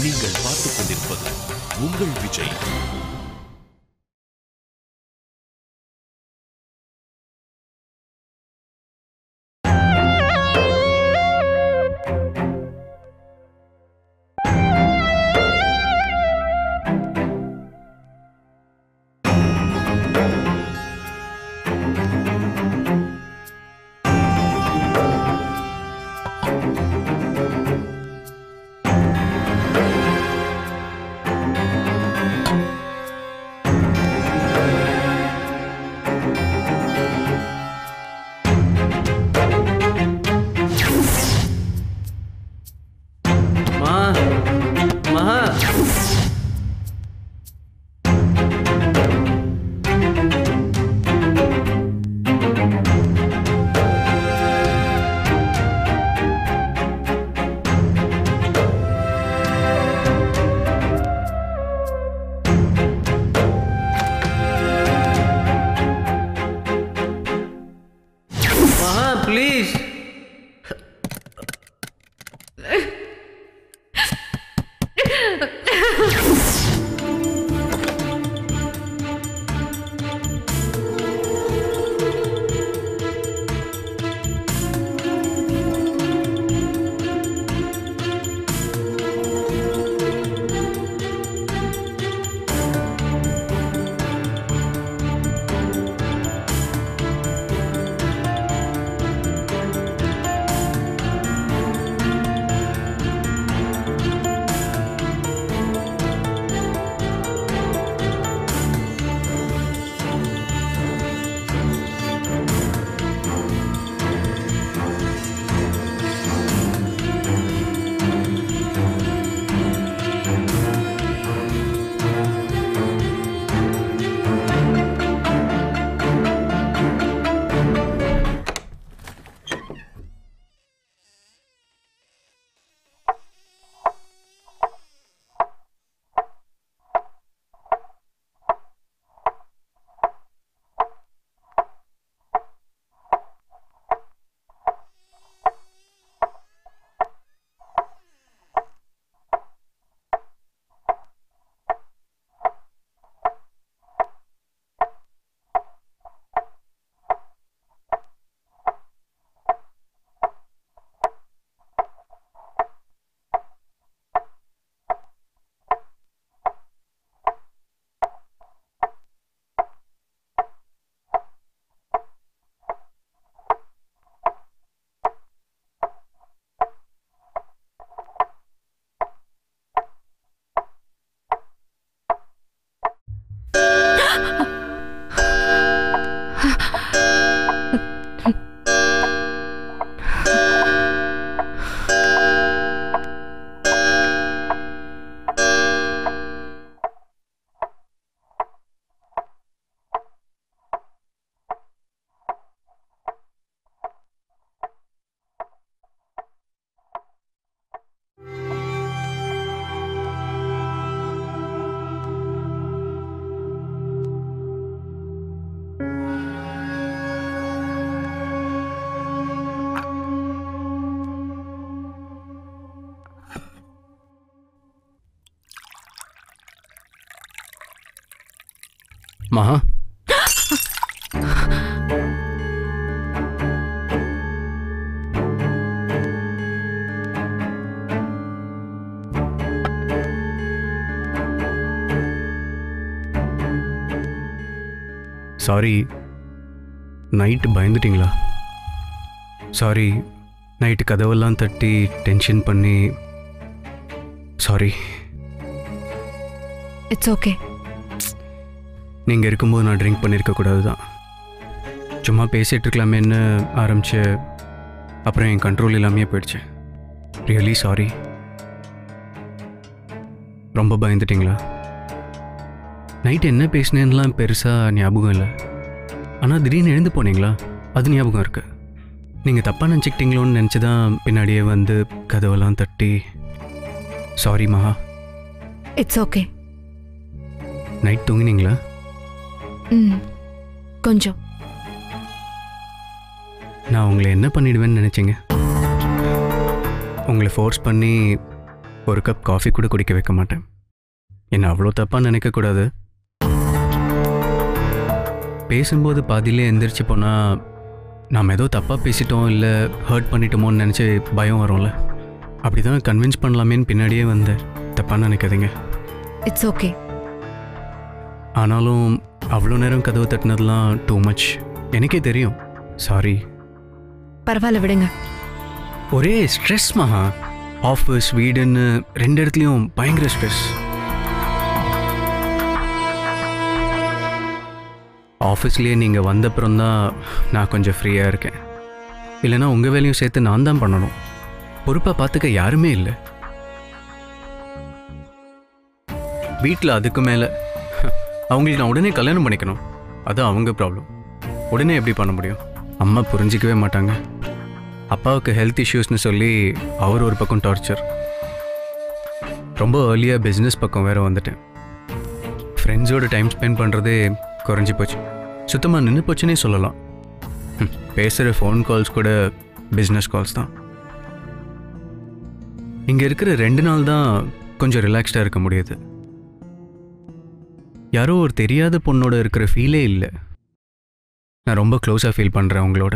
நீங்கள் பார்த்துக் கொண்டிருப்பது உங்கள் விஜய். மகா, சாரி, நைட்டு பயந்துட்டிங்களா? சாரி, நைட்டு கதவெல்லாம் தட்டி டென்ஷன் பண்ணி சாரி. It's okay. நீங்கள் இருக்கும்போது நான் ட்ரிங்க் பண்ணியிருக்கக்கூடாது தான். சும்மா பேசிகிட்டு இருக்கலாமேன்னு ஆரம்பிச்சு அப்புறம் என் கண்ட்ரோல் இல்லாமையே போயிடுச்சு. Really sorry. ரொம்ப பயந்துட்டிங்களா? நைட்டு என்ன பேசினேன்னுலாம் பெருசாக ஞாபகம் இல்லை. ஆனால் திடீர்னு எழுந்து போனீங்களா, அது ஞாபகம் இருக்கு. நீங்கள் தப்பாக நினச்சிக்கிட்டீங்களோன்னு நினச்சி தான் பின்னாடியே வந்து கதவெல்லாம் தட்டி சாரி மகா. It's okay. நைட் தூங்கினீங்களா? கொஞ்சம். நான் உங்களை என்ன பண்ணிடுவேன்னு நினச்சிங்க? உங்களை ஃபோர்ஸ் பண்ணி ஒரு கப் காஃபி கூட குடிக்க வைக்க மாட்டேன். என்ன அவ்வளோ தப்பாக நினைக்கக்கூடாது. பேசும்போது பாதியிலே எந்திரிச்சு போனால் நாம் ஏதோ தப்பாக பேசிட்டோம் இல்லை ஹர்ட் பண்ணிட்டோமோன்னு நினச்சி பயம் வரும்ல. அப்படி தான் கன்வின்ஸ் பண்ணலாமேன்னு பின்னாடியே வந்தேன். தப்பாக நினைக்காதீங்க. It's okay. ஆனாலும் அவ்வளோ நேரம் கதவு தட்டினதுலாம் டூ மச். எனக்கே தெரியும். சாரி. பரவாயில்ல விடுங்க. ஒரே ஸ்ட்ரெஸ் மகா. ஆஃபீஸ் வீடுன்னு 2 இடத்துலையும் பயங்கர ஸ்ட்ரெஸ். ஆஃபீஸ்லேயே நீங்கள் வந்தப்புறம் தான் நான் கொஞ்சம் ஃப்ரீயாக இருக்கேன். இல்லைனா உங்கள் வேலையும் சேர்த்து நான் தான் பண்ணணும். பொறுப்பாக பார்த்துக்க யாருமே இல்லை. வீட்டில் அதுக்கு மேலே அவங்களுக்கு நான் உடனே கல்யாணம் பண்ணிக்கணும். அது அவங்க ப்ராப்ளம். உடனே எப்படி பண்ண முடியும்? அம்மா புரிஞ்சிக்கவே மாட்டாங்க. அப்பாவுக்கு ஹெல்த் இஷ்யூஸ்னு சொல்லி அவர் ஒரு பக்கம் டார்ச்சர். ரொம்ப ஏர்லியாக பிஸ்னஸ் பக்கம் வேறு வந்துட்டேன். ஃப்ரெண்ட்ஸோடு டைம் ஸ்பெண்ட் பண்ணுறதே குறைஞ்சி போச்சு. சுத்தமாக நின்று போச்சுன்னே சொல்லலாம். பேசுகிற ஃபோன் கால்ஸ் கூட பிஸ்னஸ் கால்ஸ் தான். இங்கே இருக்கிற 2 நாள் தான் கொஞ்சம் ரிலாக்ஸ்டாக இருக்க முடியுது. யாரோ ஒரு தெரியாத பொண்ணோட இருக்கிற ஃபீலே இல்லை. நான் ரொம்ப க்ளோஸாக ஃபீல் பண்ணுறேன் உங்களோட.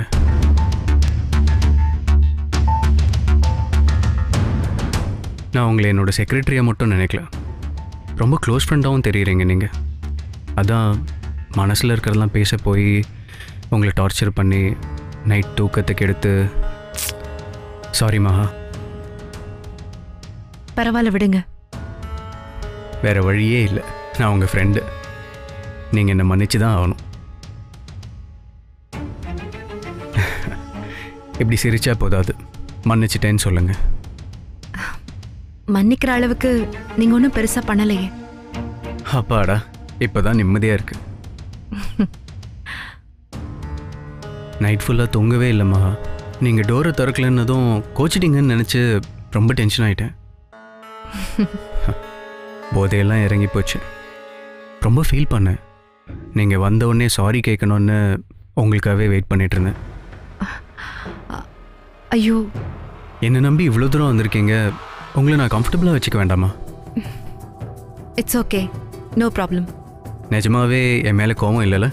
நான் உங்களை என்னோடய செக்ரட்டரியாக மட்டும் நினைக்கல, ரொம்ப க்ளோஸ் ஃப்ரெண்டாகவும் தெரியுறீங்க நீங்கள். அதான் மனசில் இருக்கிறதெல்லாம் பேச போய் உங்களை டார்ச்சர் பண்ணி நைட் தூக்கத்துக்கு எடுத்து. சாரி மகா. பரவாயில்ல விடுங்க. வேறு வழியே இல்லை. நான் உங்கள் ஃப்ரெண்டு. நீங்கள் என்னை மன்னிச்சு தான் ஆகணும். இப்படி சிரிச்சா போதாது, மன்னிச்சிட்டேன்னு சொல்லுங்கள். மன்னிக்கிற அளவுக்கு நீங்க ஒன்றும் பெருசா பண்ணலையே. அப்பாடா, இப்போதான் நிம்மதியாக இருக்கு. நைட் ஃபுல்லாக தூங்கவே இல்லைம்மா. நீங்கள் டோரை திறக்கலன்னதும் கோச்சிட்டிங்கன்னு நினச்சி ரொம்ப டென்ஷன் ஆகிட்டேன். போதையெல்லாம் இறங்கி போச்சு. ரொம்ப ஃபீல் பண்ணேன். நீங்கள் வந்த உடனே சாரி கேட்கணுன்னு உங்களுக்காகவே வெயிட் பண்ணிட்டு இருந்தேன். ஐயோ, என்னை நம்பி இவ்வளோ தூரம் வந்திருக்கீங்க. உங்களை நான் கம்ஃபர்டபுளாக வச்சுக்க வேண்டாமா? It's okay, no problem. நிஜமாவே என் மேலே கோவம் இல்லைல்ல?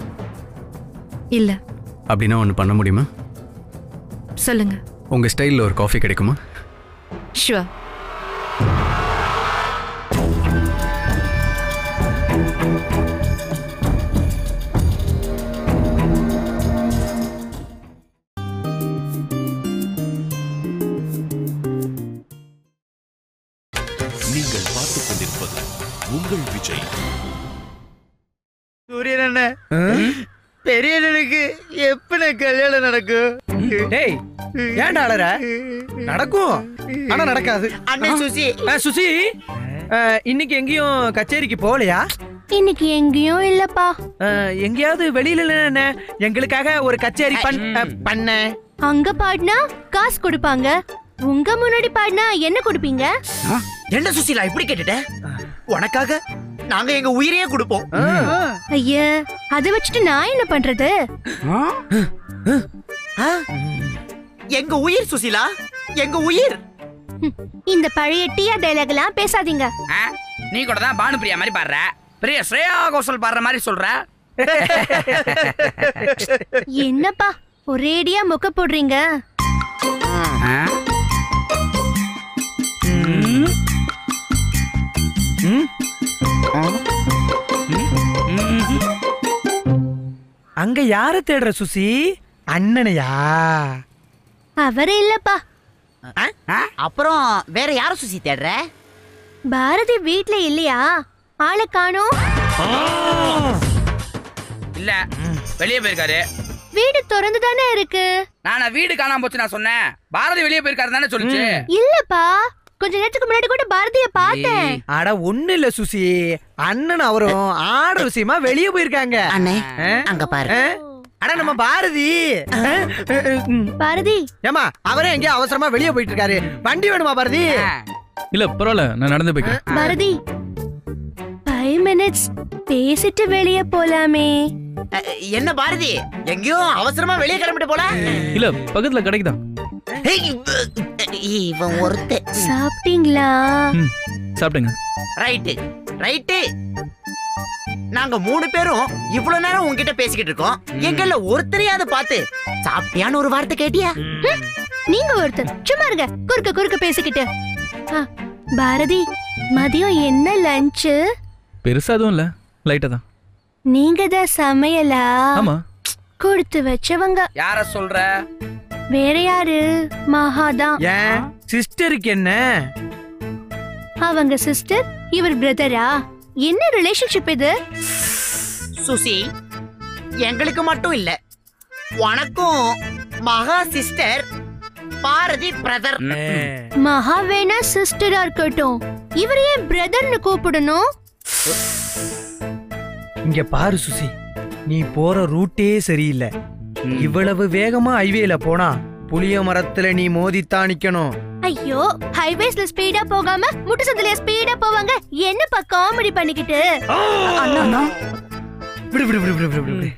இல்லை. அப்படின்னா ஒன்று பண்ண முடியுமா? சொல்லுங்க. உங்கள் ஸ்டைலில் ஒரு காஃபி கிடைக்குமா? ஷுவர். நீங்கள் பார்த்துக் கொண்டிருப்பது உங்கள் விஜய். சூரியன் அண்ணன், பெரிய அண்ணனுக்கு எப்ப கல்யாணம் நடக்கும்? டேய், ஏன்டா அழற? நடக்கும், ஆனா நடக்காது. அண்ணே சுசி. சுசி, இன்னைக்கு எங்கேயும் கச்சேரிக்கு போகலையா? இன்னைக்கு எங்கேயும் இல்லப்பா. எங்கேயாவது வெளியில என்ன எங்களுக்காக ஒரு கச்சேரி பண்ண. அங்க பாடினா காசு கொடுப்பாங்க, உங்க முன்னாடி பாடினா என்ன கொடுப்பீங்க? என்ன சுசிலா இப்படி கேட்டுட்ட? உனக்காக நாங்க எங்க உயிரையே கொடுப்போம். ஐயா, அதை வச்சுட்டு நான் என்ன பண்றது? எங்க உயிர் சுசிலா, எங்க உயிர். இந்த பழைய டிஆர் டைலாக் எல்லாம் பேசாதீங்க. நீ கூட தான் பானுப்பிரியா மாதிரி பாடுற, பெரிய ஸ்ரேயா கோஷல் பாடுற மாதிரி சொல்ற. என்னப்பா ஒரேடியா மொக்க போடுறீங்க? அங்க யார தேடுற சுசி? அண்ணனையா? அவரே இல்லப்பா. அப்புறம் வேற யார சுசி தேடுற? பாரதி வீட்ல இல்லையா? ஆளை காணோம். இல்ல, வெளியே போயிருக்காரு. வீடு திறந்து தானே இருக்கு. நானா வீடு காணாம போச்சு நான் சொன்னேன்? பாரதி வெளியே போயிருக்காரு தானே சொல்லுச்சு. இல்லப்பா, கொஞ்ச நேரத்துக்கு முன்னாடி கூட பாரதிய பார்த்தேன். அட ஒண்ணு இல்ல சுசி, அண்ணன் அவரும் ஆடு விஷயமா வெளியே போயிருக்காங்க. அண்ணே அங்க பாரு. அட நம்ம பாரதி. பாரதி, ஏமா அவரே எங்கேயோ அவசரமா வெளியே போயிட்டு இருக்காரு. வண்டி வேணுமா பாரதி? இல்ல பரவாயில்ல, நான் நடந்து போய்க்கிறேன். பாரதி 5 minutes பேசிட்டு வெளியே போலாமே. என்ன பாரதி, எங்கேயோ அவசரமா வெளியே கிளம்பிட்டு போல? இல்ல பக்கத்துல கடைக்குதான். இவன் ஒருத்த. சாப்பிட்டீங்களா? சாப்பிடுங்க. Right right. நாங்க 3 பேரும் இவ்வளவு நேரம் உங்ககிட்ட பேசிக்கிட்டு இருக்கோம். எங்கள்ல ஒருத்தரையாவது பார்த்து சாப்பிட்டியான்னு ஒரு வார்த்தை கேட்டியா? நீங்க ஒருத்தர் சும்மா இருங்க, குறுக்க பேசிக்கிட்டு. பாரதி, மதியம் என்ன லஞ்ச்? பெருசா எதுவும் இல்ல, லைட்டா தான். நீங்க தான் சமையலா? ஆமா. கொடுத்து வச்சவங்க. யார சொல்ற? வேற யாரு? மகாதான். ஏன் சிஸ்டருக்கு என்ன? அவங்க சிஸ்டர், இவர் பிரதரா? என்ன ரிலேஷன்ஷிப் இது? சுசி, எங்களுக்கு மட்டும் இல்ல, உனக்கும் மகா சிஸ்டர், பாரதி பிரதர். மகா வேணா சிஸ்டரா இருக்கட்டும், இவர் ஏன் பிரதர்னு கூப்பிடணும்? இங்க பாரு சுசி, நீ போற ரூட்டே சரியில்லை. இவ்வளவு வேகமா ஹைவேல போனா புளிய மரத்துல நீ மோதித்தான் நிக்கணும். ஐயோ, ஹைவேஸ்ல ஸ்பீடா போகாம முட்டு சந்தில ஸ்பீடா போவாங்க. என்னப்பா காமெடி பண்ணிக்கிட்டு? அண்ணா விடு விடு விடு விடு விடு விடு.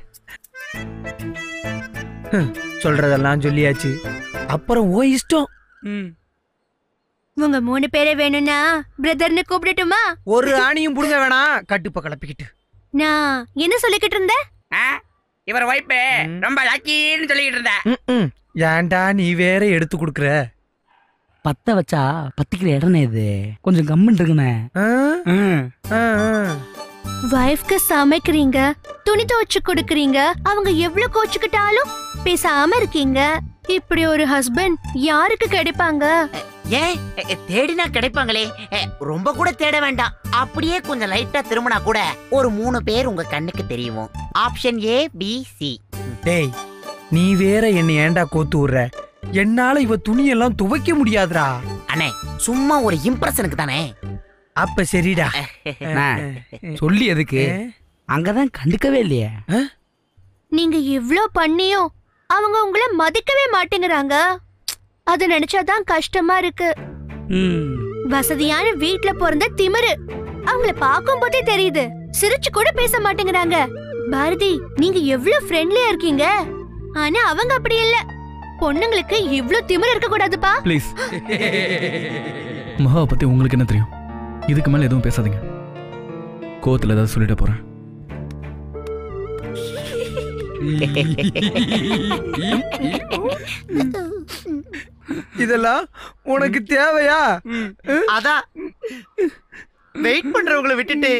சொல்றதெல்லாம் சொல்லியாச்சு, அப்புறம் ஓ இஷ்டம். உங்க 3 பேரே வேணும்னா பிரதர்னு கூப்பிடட்டுமா? ஒரு ஆணியும் புடுங்க வேணாம், கட்டுப்ப கிளப்பிக்கிட்டு. நான் என்ன சொல்லிக்கிட்டு இருந்தேன்? இவர் வைப்பு ரொம்ப லக்கின்னு சொல்லிக்கிட்டு இருந்த. ஏன்டா நீ வேற எடுத்து குடுக்குற? பத்த வச்சா பத்திக்கிற இடனே இது, கொஞ்சம் கம்மன் இருக்குண்ணே. வைஃப்க்கு சமைக்கிறீங்க, துணி துவைச்சு கொடுக்கறீங்க, அவங்க எவ்வளவு கோச்சுக்கிட்டாலும் பேசாம இருக்கீங்க. இப்படி ஒரு ஹஸ்பண்ட் யாருக்கு கிடைப்பாங்க? ஏன் தேடினா கிடைப்பாங்களே. ரொம்ப கூட தேட வேண்டாம், அப்படியே கொஞ்சம் லைட்டா திரும்பினா கூட ஒரு 3 பேர் உங்க கண்ணுக்கு தெரியும். Option A, B, C. டேய், நீ வேற என்ன ஏன்டா கோத்து விடுற? என்னால இவ துணியெல்லாம் துவைக்க முடியாதுடா. அண்ணே, சும்மா ஒரு இம்ப்ரெஷனுக்கு தானே. அப்ப சரிடா. சொல்லி எதுக்கு? அங்கதான் கண்டுக்கவே இல்லையே. நீங்க இவ்ளோ பண்ணியும் அவங்க உங்களை மதிக்கவே மாட்டேங்கிறாங்க. அத நினைச்சாதான் கஷ்டமா இருக்கு. வசதியான வீட்ல பிறந்த திமிரு அவங்கள பார்க்கும் போதே தெரியுது. சிரிச்சு கூட பேச மாட்டேங்கிறாங்க. பாரதி, நீங்க எவ்வளவு ஃப்ரெண்ட்லியா இருக்கீங்க, ஆனா அவங்க அப்படி இல்ல. பொண்ணுங்களுக்கு இவ்ளோ திமிரு இருக்க கூடாதுப்பா. ப்ளீஸ். மகாவை பத்தி உங்களுக்கு என்ன தெரியும்? இதுக்கு மேல எதுவும் பேசாதீங்க. கோவத்துல ஏதாவது சொல்லிட போறேன். இதெல்லாம் உனக்கு தேவையா? அதான் வெயிட் பண்றவங்களை விட்டுட்டு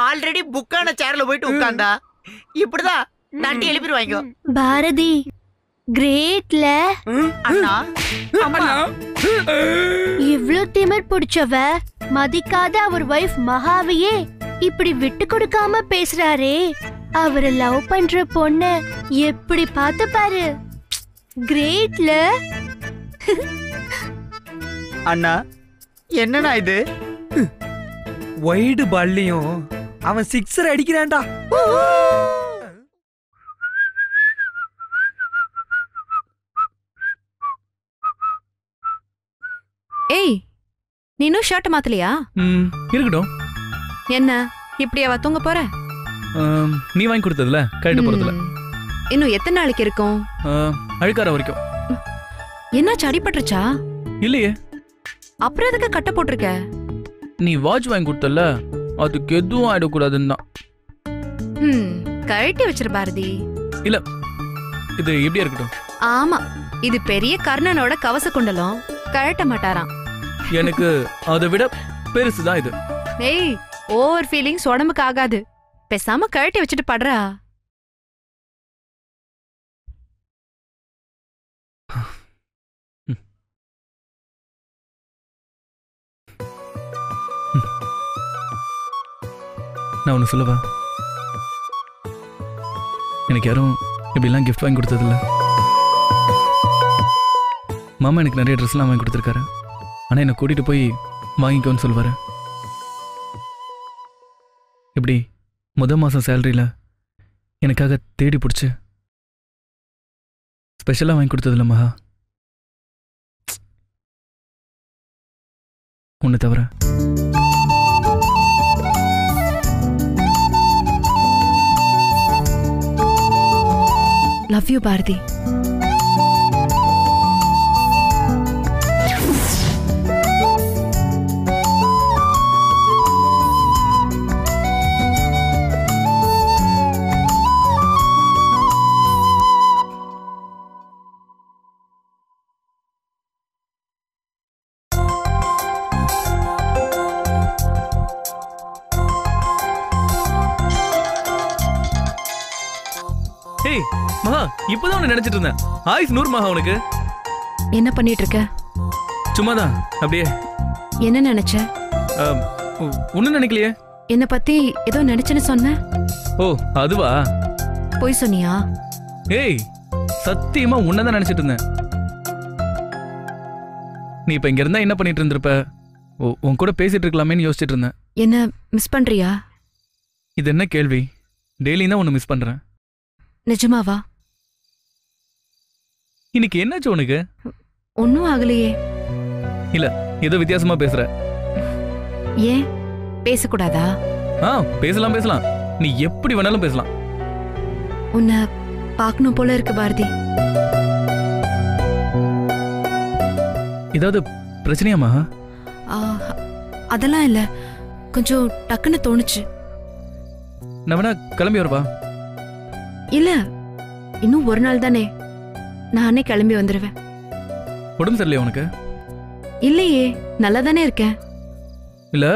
ஆல்ரெடி புக்கான சேர்ல போயிட்டு உட்கார்ந்தா இப்படிதான் நட்டி எழுப்பிடுவாங்க. பாரதி கிரேட்ல. அண்ணா, இவ்ளோ திமிர் பிடிச்சவ மதிக்காத அவர் வைஃப் மகாவையே இப்படி விட்டு கொடுக்காம பேசுறாரே. அவரை லவ் பண்ற பொண்ண எப்படி பார்த்து பாரு. கிரேட்ல. அண்ணா, என்னண்ணா இது? வைடு பால்லையும் அவன் 6 அடிக்கிறான்டா. ஏய், நீ இன்னும் ஷர்ட் மாத்தலையா? இருக்கட்டும். என்ன இப்படியாவா தூங்க போற? நீ வாங்கி கொடுத்ததுல கழட்ட போறதுல இன்னும் எத்தனை நாளைக்கு இருக்கும்? அழுக்கார வரைக்கும். என்னாச்சு, அடிபட்டுருச்சா? இல்லையே. அப்புறம் எதுக்கு கட்ட போட்டிருக்க? நீ வாட்ச் வாங்கி கொடுத்தல, அதுக்கு எதுவும் ஆயிடக்கூடாதுன்னு தான். கழட்டி வச்சிரு பாரதி. இல்ல, இது எப்படியா இருக்கட்டும். ஆமா, இது பெரிய கர்ணனோட கவச குண்டலம், கழட்ட மாட்டாராம். எனக்கு அதை விட பெருசுதான் இது. ஏய், ஓவர் ஃபீலிங்ஸ் உடம்புக்கு ஆகாது. பேசாம கழட்டி வச்சுட்டு படுறா. நான் ஒன்று சொல்லவா? எனக்கு யாரும் இப்படிலாம் கிஃப்ட் வாங்கி கொடுத்ததில்ல. மாமா எனக்கு நிறைய ட்ரெஸ்லாம் வாங்கி கொடுத்துருக்காரு. ஆனால் என்னை கூட்டிகிட்டு போய் வாங்கிக்கோன்னு சொல்லுவார். இப்படி மாதம் சேலரியில் எனக்காக தேடி பிடிச்சி ஸ்பெஷலாக வாங்கி கொடுத்ததில்ல மகா. ஒன்று தவிர. Love you Bharathi. மகா இப்பதான் உன்னை நினைச்சிட்டு இருந்தேன். ஆயுஸ் 100 மகா உனக்கு. என்ன பண்ணிட்டு இருக்க? சும்மாதான் அப்படியே. என்ன நினைச்ச? ஒன்னும் நினைக்கலையே. என்ன பத்தி ஏதோ நினைச்சேன்னு சொன்ன. ஓ அதுவா? போய் சொன்னியா? ஏய் சத்தியமா உன்னதான் நினைச்சிட்டு இருந்தேன். நீ இப்ப இங்க இருந்தா என்ன பண்ணிட்டு இருந்திருப்ப? உன் கூட பேசிட்டு இருக்கலாமேன்னு யோசிச்சுட்டு இருந்தேன். என்ன மிஸ் பண்றியா? இது என்ன கேள்வி? டெய்லியும் தான் உன்னை மிஸ் பண்றேன். நிஜமாவா? இன்னைக்கு என்னாச்சு உனக்கு? ஒன்னும் ஆகலையே. இல்ல ஏதோ வித்தியாசமா பேசுற. ஏன் பேசக்கூடாதா? பேசலாம் பேசலாம். நீ எப்படி வேணாலும் பேசலாம். உன்னை பார்க்கணும் போல இருக்கு பாரதி. ஏதாவது பிரச்சனையாமா? அதெல்லாம் இல்ல, கொஞ்சம் டக்குன்னு தோணுச்சு. நான் வேணா கிளம்பி வரவா? இல்ல, இன்னும் ஒரு நாள் தானே, நானே கிளம்பி வந்துருவேன். உடம்பு சரியில்லையா உனக்கு? இல்லையே, நல்லா தானே இருக்கேன். இல்ல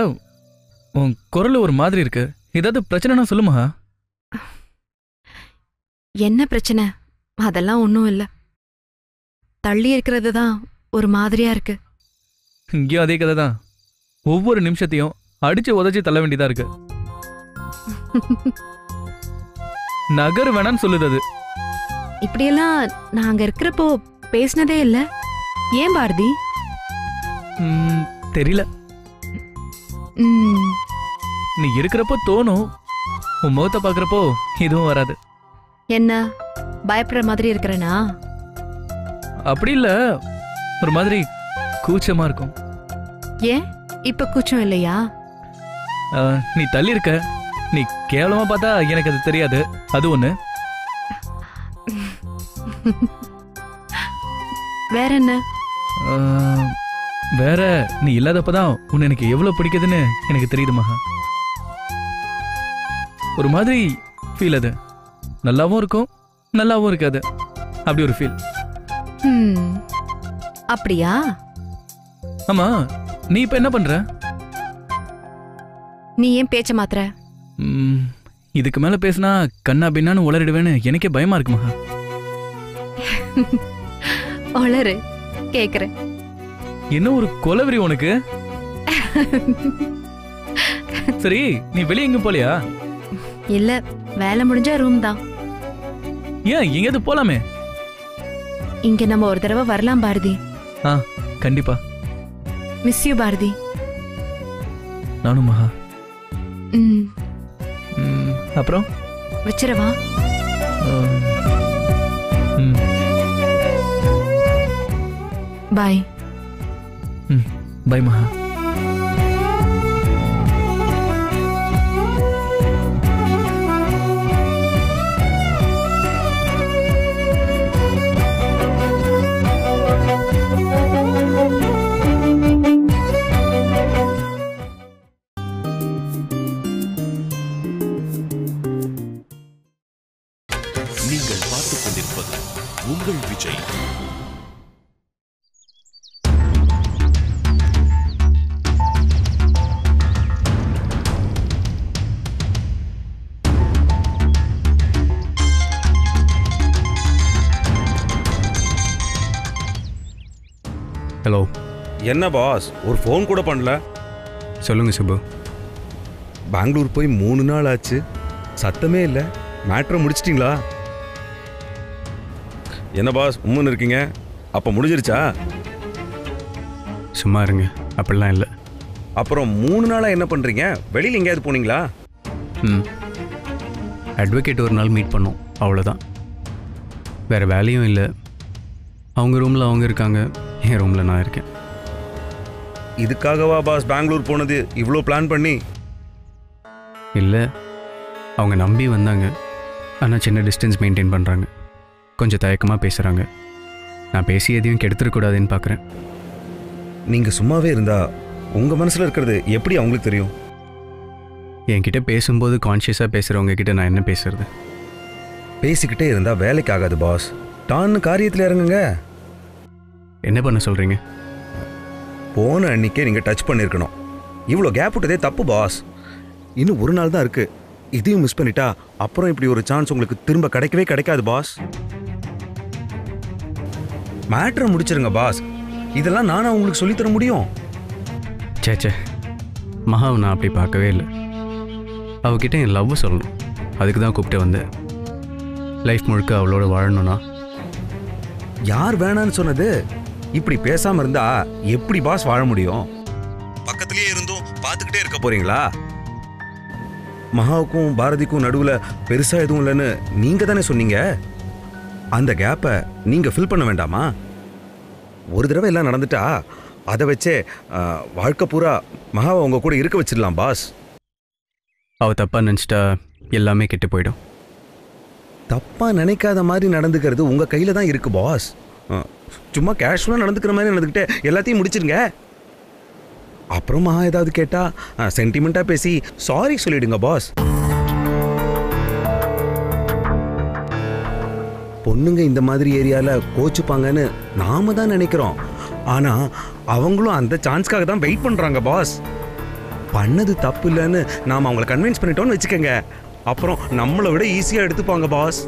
உன் குரல் ஒரு மாதிரி இருக்கு. ஏதாவது பிரச்சனைனா சொல்லுமா? என்ன பிரச்சனை? அதெல்லாம் ஒன்றும் இல்லை. தள்ளி இருக்கிறது தான் ஒரு மாதிரியா இருக்கு. இங்கேயும் அதே கதை தான். ஒவ்வொரு நிமிஷத்தையும் அடிச்சு உதச்சி தள்ள வேண்டியதா இருக்கு. நகர் வேணான்னு சொல்லுது அது. இப்படியெல்லாம் நான் அங்க இருக்கிறப்போ பேசினதே இல்ல. ஏன் பாரதி? தெரியல. நீ இருக்கிறப்போ தோணும், உன் முகத்தை பாக்குறப்போ இதுவும் வராது. என்ன பயப்படுற மாதிரி இருக்கிறனா? அப்படி இல்ல, ஒரு மாதிரி கூச்சமா இருக்கும். ஏன் இப்ப கூச்சம் இல்லையா? நீ தள்ளி இருக்க, நீ கேவலமா பார்த்தா எனக்கு அது தெரியாது, அது ஒண்ணு. வேற என்ன? வேற நீ இல்லாதப்பதான் உன்னை எனக்கு எவ்வளவு பிடிக்குதுன்னு எனக்கு தெரியுது மகா. ஒரு மாதிரி ஃபீல். அது நல்லாவும் இருக்கும் நல்லாவும் இருக்காது, அப்படி ஒரு ஃபீல். அப்படியா? ஆமா, நீ இப்ப என்ன பண்ற? நீ ஏன் பேச்ச மாத்துற? இதுக்கு மேல பேசினா கண்ணா பின்னான்னு உளறிடுவேன்னு எனக்கே பயமா இருக்கு மகா. உளறு, கேக்குறேன். என்ன ஒரு கொலவெறி உனக்கு? சரி, நீ வெளியே எங்க போலியா? இல்ல, வேலை முடிஞ்சா ரூம் தான். ஏன் எங்கேயாவது போலாமே? இங்க நம்ம ஒரு தடவை வரலாம் பாரதி. கண்டிப்பா. Miss you Bharathi. நானும் மகா. அப்புறம் வச்சிரவா? பாய். பாய் மகா. நீங்கள் பார்த்துக் கொண்டிருப்பது உங்கள் விஜய். ஹலோ. என்ன பாஸ், ஒரு ஃபோன் கூட பண்ணல? சொல்லுங்க சுப்பு. பெங்களூர் போய் 3 நாள் ஆச்சு, சத்தமே இல்லை. மேட்ரை முடிச்சிட்டிங்களா? என்ன பாஸ் உம்முன்னு இருக்கீங்க? அப்போ முடிஞ்சிருச்சா? சும்மா இருங்க, அப்படிலாம் இல்லை. அப்புறம் 3 நாளாக என்ன பண்ணுறீங்க? வெளியில் எங்கேயாவது போனீங்களா? அட்வொகேட் ஒரு நாள் மீட் பண்ணோம், அவ்வளோதான். வேறு வேலையும் இல்லை. அவங்க ரூமில் அவங்க இருக்காங்க, என் ரூமில் நான் இருக்கேன். இதுக்காகவா பாஸ் பெங்களூர் போனது? இவ்வளோ பிளான் பண்ணி? இல்லை, அவங்க நம்பி வந்தாங்க. ஆனால் சின்ன டிஸ்டன்ஸ் மெயின்டைன் பண்ணுறாங்க. கொஞ்சம் தயக்கமாக பேசுகிறாங்க. நான் பேசி எதையும் கெடுத்துடக்கூடாதுன்னு பார்க்குறேன். நீங்கள் சும்மாவே இருந்தா உங்கள் மனசில் இருக்கிறது எப்படி அவங்களுக்கு தெரியும்? என்கிட்ட பேசும்போது கான்ஷியஸாக பேசுகிறவங்க கிட்ட நான் என்ன பேசுறது? பேசிக்கிட்டே இருந்தால் வேலைக்கு ஆகாது பாஸ். டான்னு காரியத்தில் இறங்குங்க. என்ன பண்ண சொல்கிறீங்க? போன அன்னைக்கே நீங்கள் டச் பண்ணியிருக்கணும். இவ்வளோ கேப் விட்டதே தப்பு பாஸ். இன்னும் 1 நாள் தான் இருக்குது. இதையும் மிஸ் பண்ணிட்டா அப்புறம் இப்படி ஒரு சான்ஸ் உங்களுக்கு திரும்ப கிடைக்கவே கிடைக்காது பாஸ். மேட்ரை முடிச்சிருங்க பாஸ். இதெல்லாம் நானா உங்களுக்கு சொல்லித்தர முடியும்? சேச்சே, மகாவை நான் அப்படி பார்க்கவே இல்லை. அவகிட்ட என் லவ் சொல்லணும், அதுக்கு தான் கூப்பிட்டு வந்தேன். லைஃப் முழுக்க அவளோட வாழணும்னா. யார் வேணான்னு சொன்னது? இப்படி பேசாம இருந்தா எப்படி பாஸ் வாழ முடியும்? பக்கத்திலேயே இருந்தும் பார்த்துக்கிட்டே இருக்க போறீங்களா? மகாவுக்கும் பாரதிக்கும் நடுவுல பெருசா எதுவும் இல்லைன்னு நீங்க தானே சொன்னீங்க. அந்த கேப்பை நீங்க ஃபில் பண்ண வேண்டாமா? ஒரு தடவை எல்லாம் நடந்துட்டா அதை வச்சே வாழ்க்கை பூரா மகாவை உங்க கூட இருக்க வச்சிடலாம் பாஸ். அவள் தப்பாக நினச்சிட்டா எல்லாமே கெட்டு போயிடும். தப்பா நினைக்காத மாதிரி நடந்துக்கிறது உங்க கையில தான் இருக்கு பாஸ். சும்மா கேஷுவலாக நடந்துக்கிற மாதிரி நடந்துக்கிட்டே எல்லாத்தையும் முடிச்சிருங்க. அப்புறம் மகா ஏதாவது கேட்டா சென்டிமெண்ட்டாக பேசி சாரி சொல்லிடுங்க பாஸ். பொண்ணுங்க இந்த மாதிரி ஏரியாவில் கோச்சுப்பாங்கன்னு நாம தான் நினைக்கிறோம். ஆனால் அவங்களும் அந்த சான்ஸ்க்காக தான் வெயிட் பண்ணுறாங்க பாஸ். பண்ணது தப்பு இல்லைன்னு நாம் அவங்கள கன்வின்ஸ் பண்ணிட்டோன்னு வச்சுக்கோங்க, அப்புறம் நம்மளை விட ஈஸியாக எடுத்துப்பாங்க பாஸ்.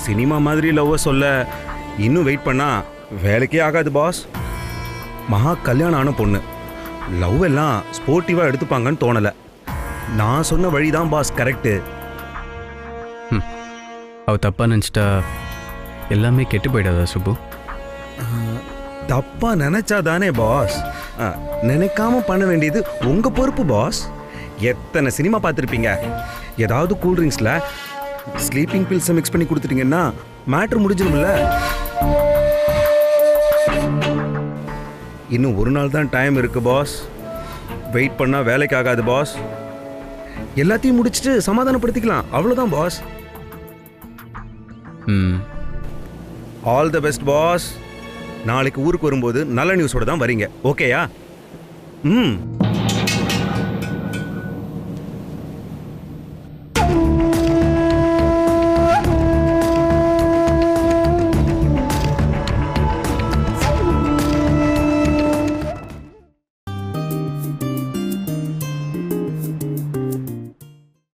சினிமா மாதிரி லவ்வை சொல்ல இன்னும் வெயிட் பண்ணா வேலைக்கே ஆகாது பாஸ். மகா கல்யாணம் ஆன பொண்ணு, லவ் எல்லாம் ஸ்போர்ட்டிவாக எடுத்துப்பாங்கன்னு தோணலை. நான் சொன்ன வழி தான் பாஸ் கரெக்டு. அவள் தப்பாக நினச்சிட்டா எல்லாமே கெட்டு போயிடாதா சுப்பு? தப்பா நினைச்சாதானே பாஸ். நினைக்காம பண்ண வேண்டியது உங்க பொறுப்பு பாஸ். எத்தனை சினிமா பார்த்துருப்பீங்க, ஏதாவது கூல்ட்ரிங்க்ஸில் ஸ்லீப்பிங் பில்ஸை மிக்ஸ் பண்ணி கொடுத்துட்டீங்கன்னா மேட்ரு முடிஞ்சிடும்ல. இன்னும் ஒரு நாள் தான் டைம் இருக்கு பாஸ். வெயிட் பண்ணா வேலைக்கு ஆகாது பாஸ். எல்லாத்தையும் முடிச்சுட்டு சமாதானப்படுத்திக்கலாம், அவ்வளோதான் boss. All the best boss. நாளைக்கு ஊருக்கு வரும்போது நல்ல நியூஸோட தான் வரீங்க, ஓகேயா?